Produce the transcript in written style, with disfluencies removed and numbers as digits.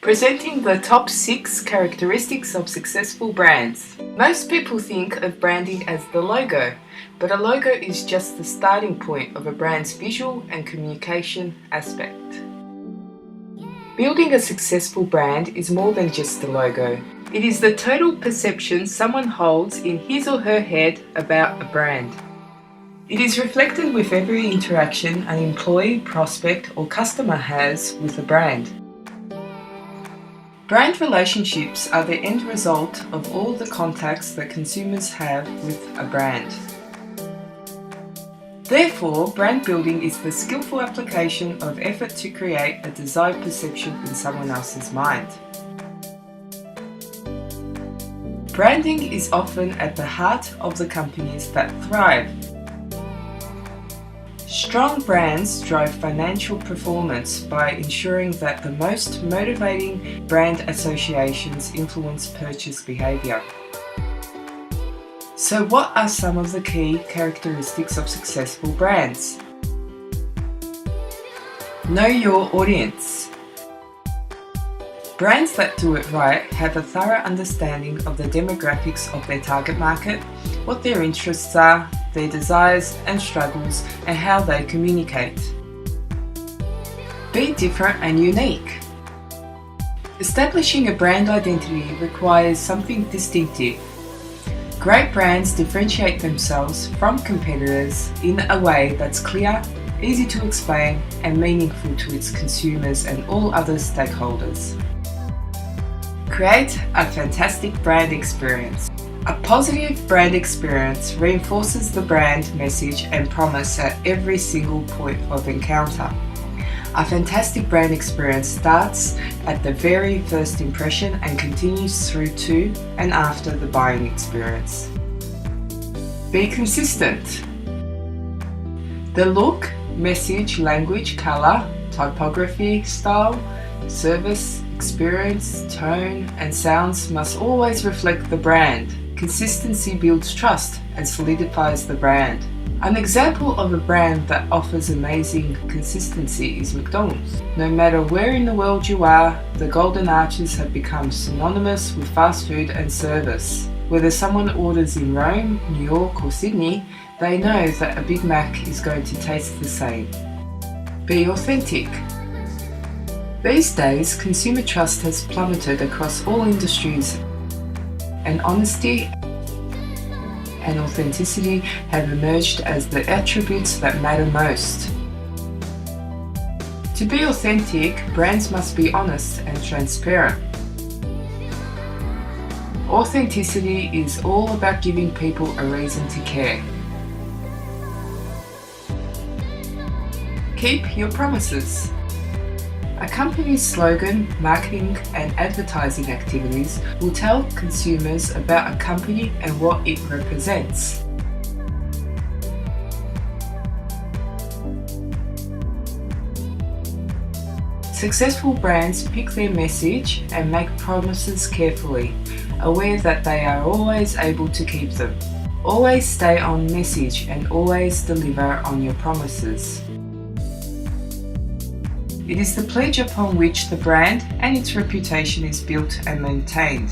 Presenting the top 6 characteristics of successful brands. Most people think of branding as the logo, but a logo is just the starting point of a brand's visual and communication aspect. Building a successful brand is more than just the logo. It is the total perception someone holds in his or her head about a brand. It is reflected with every interaction an employee, prospect, or customer has with a brand. Brand relationships are the end result of all the contacts that consumers have with a brand. Therefore, brand building is the skillful application of effort to create a desired perception in someone else's mind. Branding is often at the heart of the companies that thrive. Strong brands drive financial performance by ensuring that the most motivating brand associations influence purchase behaviour. So what are some of the key characteristics of successful brands? Know your audience. Brands that do it right have a thorough understanding of the demographics of their target market, what their interests are, their desires and struggles, and how they communicate. Be different and unique. Establishing a brand identity requires something distinctive. Great brands differentiate themselves from competitors in a way that's clear, easy to explain, and meaningful to its consumers and all other stakeholders. Create a fantastic brand experience. A positive brand experience reinforces the brand message and promise at every single point of encounter. A fantastic brand experience starts at the very first impression and continues through to and after the buying experience. Be consistent. The look, message, language, colour, typography, style, service, experience, tone, and sounds must always reflect the brand. Consistency builds trust and solidifies the brand. An example of a brand that offers amazing consistency is McDonald's. No matter where in the world you are, the Golden Arches have become synonymous with fast food and service. Whether someone orders in Rome, New York, or Sydney, they know that a Big Mac is going to taste the same. Be authentic. These days, consumer trust has plummeted across all industries, and honesty and authenticity have emerged as the attributes that matter most. To be authentic, brands must be honest and transparent. Authenticity is all about giving people a reason to care. Keep your promises. A company's slogan, marketing, and advertising activities will tell consumers about a company and what it represents. Successful brands pick their message and make promises carefully, aware that they are always able to keep them. Always stay on message and always deliver on your promises. It is the pledge upon which the brand and its reputation is built and maintained.